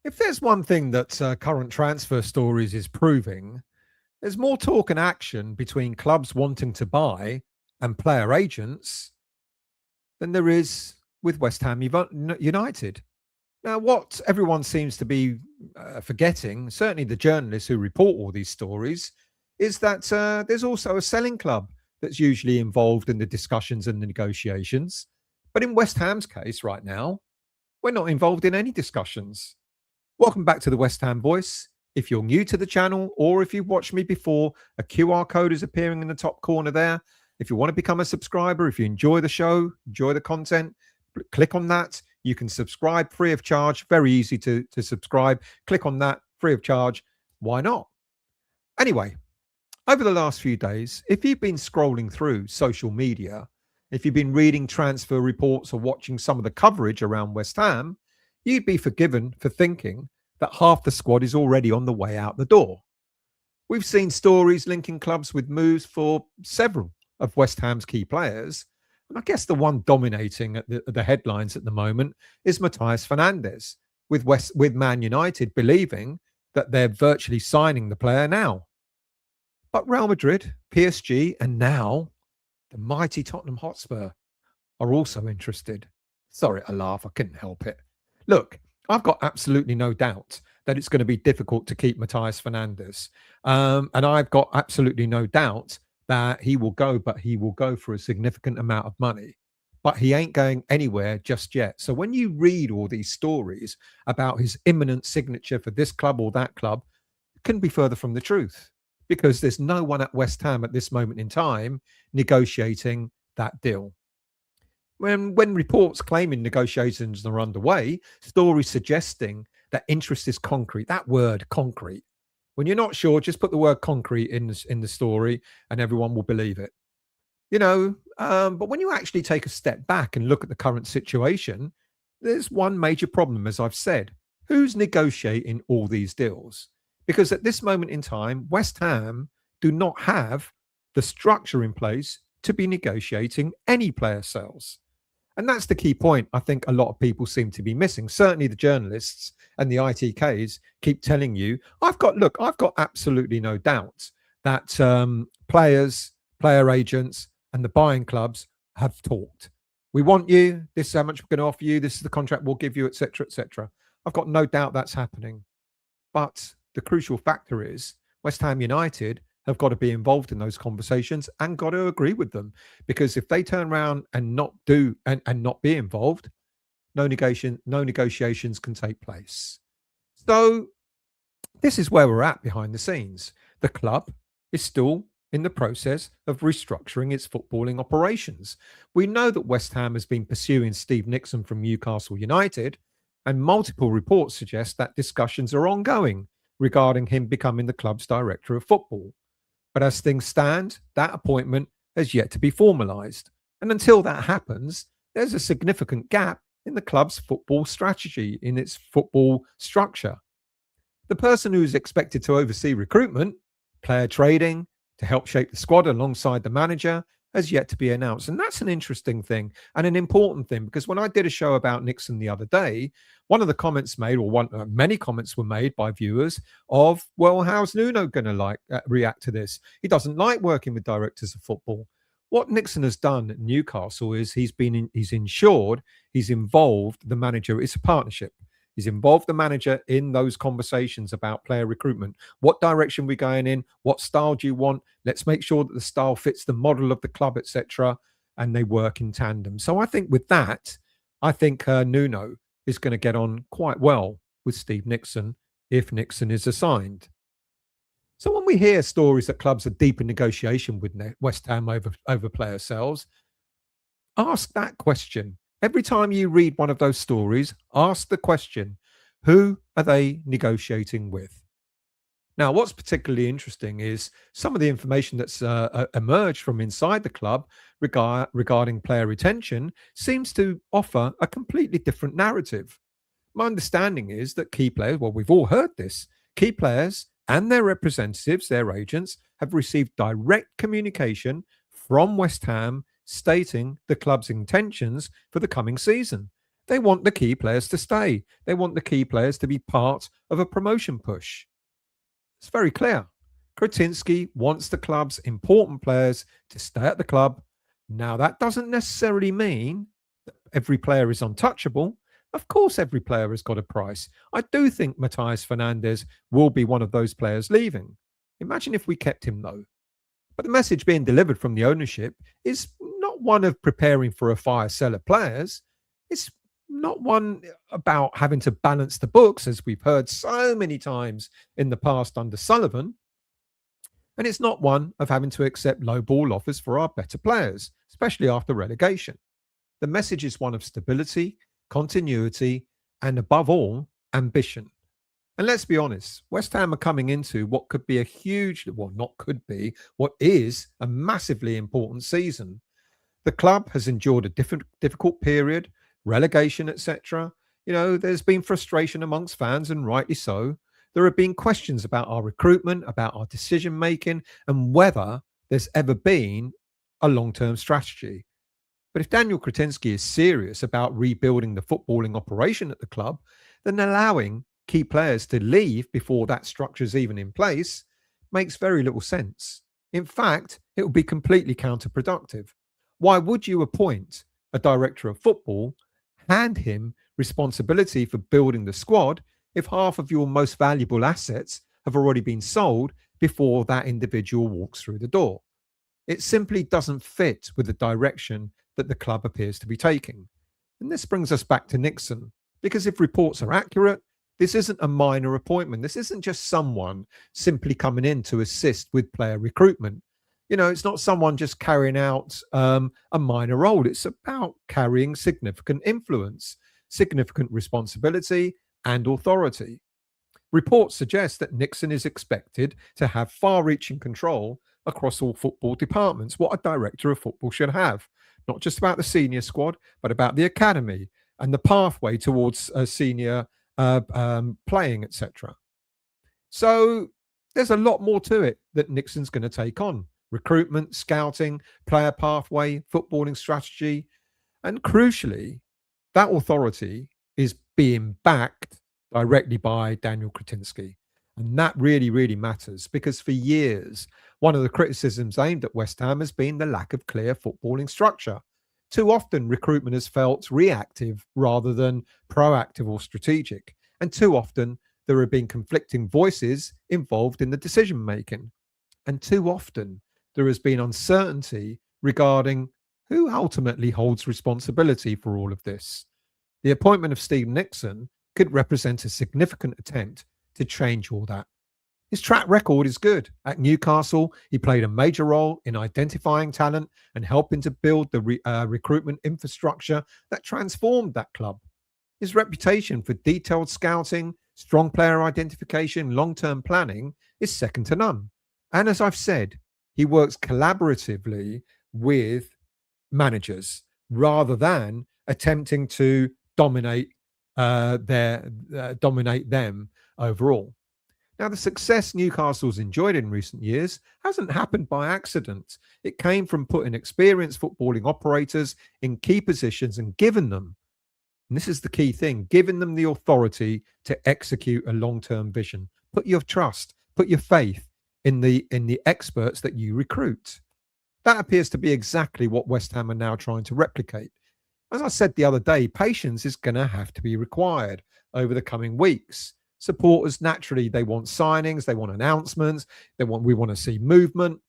If there's one thing that current transfer stories is proving, there's more talk and action between clubs wanting to buy and player agents than there is with West Ham United. Now, what everyone seems to be forgetting, certainly the journalists who report all these stories, is that there's also a selling club that's usually involved in the discussions and the negotiations. But in West Ham's case right now, we're not involved in any discussions. Welcome back to the West Ham Voice. If you're new to the channel or if you've watched me before, a QR code is appearing in the top corner there. If you want to become a subscriber, if you enjoy the show, enjoy the content, click on that. You can subscribe free of charge. Very easy to subscribe. Click on that free of charge. Why not? Anyway, over the last few days, if you've been scrolling through social media, if you've been reading transfer reports or watching some of the coverage around West Ham, you'd be forgiven for thinking that half the squad is already on the way out the door. We've seen stories linking clubs with moves for several of West Ham's key players. And I guess the one dominating at the headlines at the moment is Matthias Fernandes, with Man United believing that they're virtually signing the player now. But Real Madrid, PSG, and now the mighty Tottenham Hotspur are also interested. Sorry to laugh, I couldn't help it. Look, I've got absolutely no doubt that it's going to be difficult to keep Matthias Fernandes. And I've got absolutely no doubt that he will go, but he will go for a significant amount of money. But he ain't going anywhere just yet. So when you read all these stories about his imminent signature for this club or that club, it couldn't be further from the truth, because there's no one at West Ham at this moment in time negotiating that deal. When reports claiming negotiations are underway, stories suggesting that interest is concrete, that word concrete. When you're not sure, just put the word concrete in the story and everyone will believe it. But when you actually take a step back and look at the current situation, there's one major problem, as I've said. Who's negotiating all these deals? Because at this moment in time, West Ham do not have the structure in place to be negotiating any player sales. And that's the key point I think a lot of people seem to be missing. Certainly the journalists and the ITKs keep telling you, I've got absolutely no doubt that players, player agents, and the buying clubs have talked. We want you, this is how much we're going to offer you, this is the contract we'll give you, etc., etc. I've got no doubt that's happening. But the crucial factor is West Ham United have got to be involved in those conversations and got to agree with them, because if they turn around and not do and not be involved, no negotiations can take place. So this is where we're at behind the scenes. The club is still in the process of restructuring its footballing operations. We know that West Ham has been pursuing Steve Nickson from Newcastle United, and multiple reports suggest that discussions are ongoing regarding him becoming the club's director of football. But as things stand, that appointment has yet to be formalised. And until that happens, there's a significant gap in the club's football strategy, in its football structure. The person who is expected to oversee recruitment, player trading, to help shape the squad alongside the manager, has yet to be announced. And that's an interesting thing and an important thing, because when I did a show about Nickson the other day, one of the comments made, or many comments were made by viewers of, well, how's Nuno going to react to this? He doesn't like working with directors of football. What Nickson has done at Newcastle is he's ensured he's involved the manager. It's a partnership. He's involved the manager in those conversations about player recruitment. What direction we're going in? What style do you want? Let's make sure that the style fits the model of the club, etc. And they work in tandem. So I think with that, Nuno is going to get on quite well with Steve Nickson if Nickson is assigned. So when we hear stories that clubs are deep in negotiation with West Ham over player sales, ask that question. Every time you read one of those stories, ask the question, who are they negotiating with? Now, what's particularly interesting is some of the information that's emerged from inside the club regarding player retention seems to offer a completely different narrative. My understanding is that key players, well, we've all heard this, key players and their representatives, their agents, have received direct communication from West Ham stating the club's intentions for the coming season. They want the key players to stay. They want the key players to be part of a promotion push. It's very clear. Kretinsky wants the club's important players to stay at the club. Now, that doesn't necessarily mean that every player is untouchable. Of course, every player has got a price. I do think Matthias Fernandes will be one of those players leaving. Imagine if we kept him, though. But the message being delivered from the ownership is not one of preparing for a fire sale of players. It's not one about having to balance the books, as we've heard so many times in the past under Sullivan. And it's not one of having to accept low ball offers for our better players, especially after relegation. The message is one of stability, continuity, and above all, ambition. And let's be honest, West Ham are coming into what could be a huge, well, not could be, what is a massively important season. The club has endured a difficult period, relegation, etc. There's been frustration amongst fans, and rightly so. There have been questions about our recruitment, about our decision making, and whether there's ever been a long-term strategy. But if Daniel Kretinsky is serious about rebuilding the footballing operation at the club, then allowing key players to leave before that structure is even in place makes very little sense. In fact, it would be completely counterproductive. Why would you appoint a director of football, hand him responsibility for building the squad, if half of your most valuable assets have already been sold before that individual walks through the door? It simply doesn't fit with the direction that the club appears to be taking. And this brings us back to Nickson, because if reports are accurate, this isn't a minor appointment. This isn't just someone simply coming in to assist with player recruitment. It's not someone just carrying out a minor role. It's about carrying significant influence, significant responsibility, and authority. Reports suggest that Nickson is expected to have far-reaching control across all football departments, what a director of football should have, not just about the senior squad, but about the academy and the pathway towards senior playing, etc. So there's a lot more to it that Nickson's going to take on: recruitment, scouting, player pathway, footballing strategy, and crucially, that authority is being backed directly by Daniel Kretinsky. And that really, really matters, because for years, one of the criticisms aimed at West Ham has been the lack of clear footballing structure. Too often, recruitment has felt reactive rather than proactive or strategic. And too often, there have been conflicting voices involved in the decision making. And too often, there has been uncertainty regarding who ultimately holds responsibility for all of this. The appointment of Steve Nickson could represent a significant attempt to change all that. His track record is good. At Newcastle, he played a major role in identifying talent and helping to build the recruitment infrastructure that transformed that club. His reputation for detailed scouting, strong player identification, long-term planning is second to none. And as I've said, he works collaboratively with managers rather than attempting to dominate them overall. Now, the success Newcastle's enjoyed in recent years hasn't happened by accident. It came from putting experienced footballing operators in key positions and giving them, and this is the key thing, giving them the authority to execute a long-term vision. Put your trust, put your faith in the experts that you recruit. That appears to be exactly what West Ham are now trying to replicate. As I said the other day, patience is going to have to be required over the coming weeks. Supporters, naturally, they want signings, they want announcements, we want to see movement.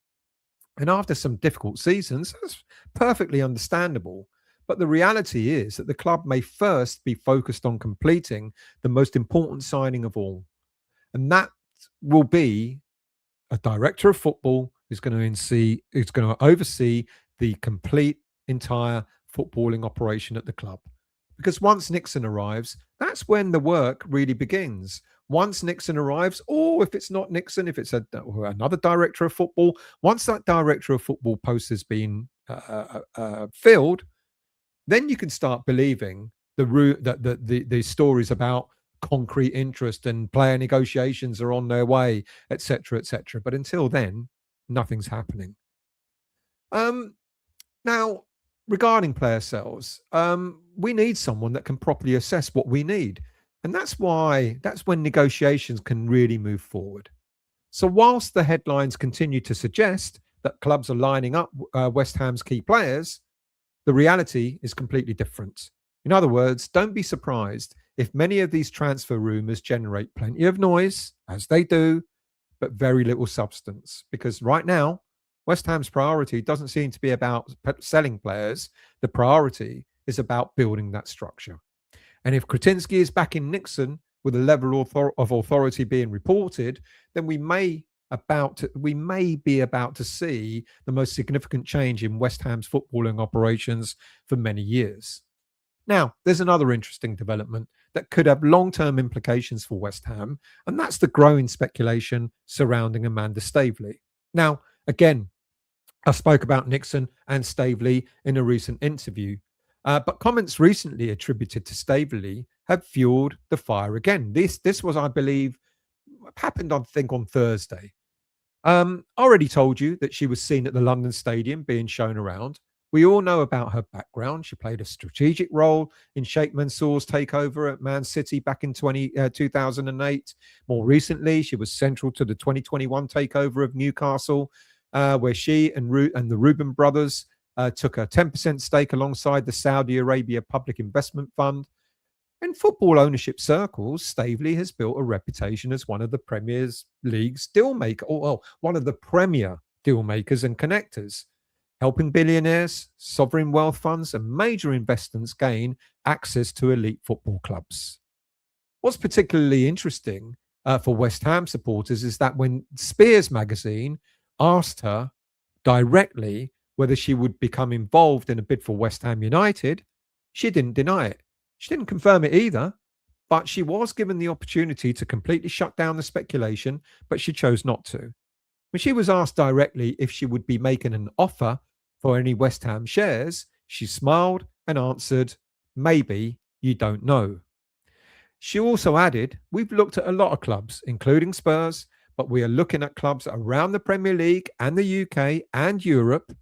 And after some difficult seasons, that's perfectly understandable. But the reality is that the club may first be focused on completing the most important signing of all. And that will be a director of football who's going to oversee the complete, entire footballing operation at the club. Because once Nickson arrives, that's when the work really begins. Once Nickson arrives, or if it's not Nickson, if it's another director of football, once that director of football post has been filled, then you can start believing the stories about concrete interest and player negotiations are on their way, etc., etc. But until then, nothing's happening. Now, Regarding player sales, we need someone that can properly assess what we need. And that's when negotiations can really move forward. So, whilst the headlines continue to suggest that clubs are lining up West Ham's key players, the reality is completely different. In other words, don't be surprised if many of these transfer rumours generate plenty of noise, as they do, but very little substance. Because right now, West Ham's priority doesn't seem to be about selling players. The priority is about building that structure. And if Kretinsky is back in Nickson with a level of authority being reported, then we may be about to see the most significant change in West Ham's footballing operations for many years. Now, there's another interesting development that could have long-term implications for West Ham, and that's the growing speculation surrounding Amanda Staveley. Now, again, I spoke about Nickson and Staveley in a recent interview, but comments recently attributed to Staveley have fueled the fire again. This was, I believe, happened, I think, on Thursday. I already told you that she was seen at the London Stadium being shown around. We all know about her background. She played a strategic role in Sheikh Mansour's takeover at Man City back in 2008. More recently, she was central to the 2021 takeover of Newcastle, where she and the Reuben brothers took a 10% stake alongside the Saudi Arabia Public Investment Fund. In football ownership circles, Staveley has built a reputation as one of the Premier League's deal maker, or well, one of the premier deal makers and connectors, helping billionaires, sovereign wealth funds, and major investors gain access to elite football clubs. What's particularly interesting for West Ham supporters is that when Spears magazine asked her directly whether she would become involved in a bid for West Ham United, she didn't deny it. She didn't confirm it either, but she was given the opportunity to completely shut down the speculation, but she chose not to. When she was asked directly if she would be making an offer for any West Ham shares, she smiled and answered, "Maybe, you don't know." She also added, "We've looked at a lot of clubs, including Spurs, but we are looking at clubs around the Premier League and the UK and Europe,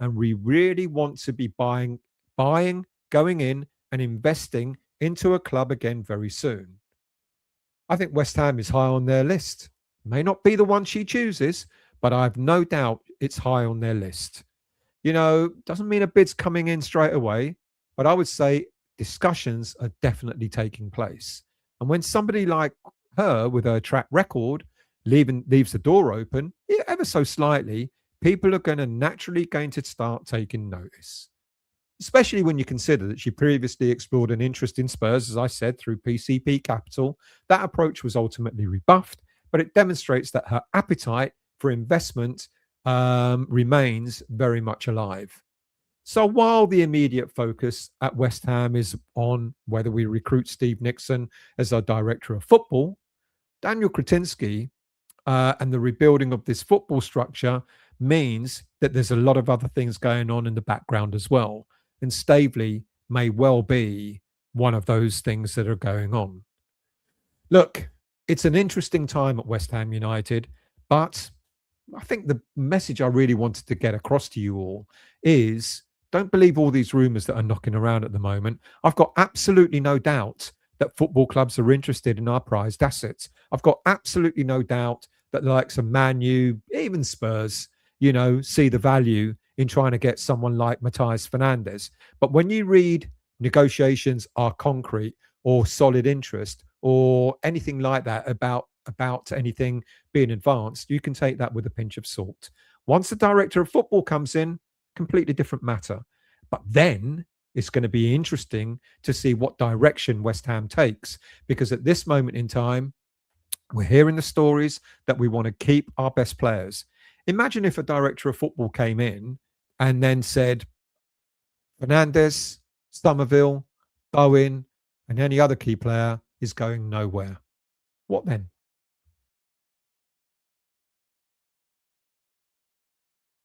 and we really want to be buying, going in and investing into a club again very soon." I think West Ham is high on their list. May not be the one she chooses, but I have no doubt it's high on their list. Doesn't mean a bid's coming in straight away, but I would say discussions are definitely taking place. And when somebody like her with her track record leaves the door open, ever so slightly, people are naturally going to start taking notice. Especially when you consider that she previously explored an interest in Spurs, as I said, through PCP Capital. That approach was ultimately rebuffed, but it demonstrates that her appetite for investment remains very much alive. So while the immediate focus at West Ham is on whether we recruit Steve Nickson as our director of football, Daniel Kretinsky and the rebuilding of this football structure means that there's a lot of other things going on in the background as well. And Staveley may well be one of those things that are going on. Look, it's an interesting time at West Ham United, but I think the message I really wanted to get across to you all is don't believe all these rumours that are knocking around at the moment. I've got absolutely no doubt that football clubs are interested in our prized assets. I've got absolutely no doubt that the likes of Man U, even Spurs, see the value in trying to get someone like Matthias Fernandes. But when you read negotiations are concrete or solid interest or anything like that about anything being advanced, you can take that with a pinch of salt. Once the director of football comes in, completely different matter. But then it's going to be interesting to see what direction West Ham takes, because at this moment in time, we're hearing the stories that we want to keep our best players. Imagine if a director of football came in and then said, Fernandes, Somerville, Bowen, and any other key player is going nowhere. What then?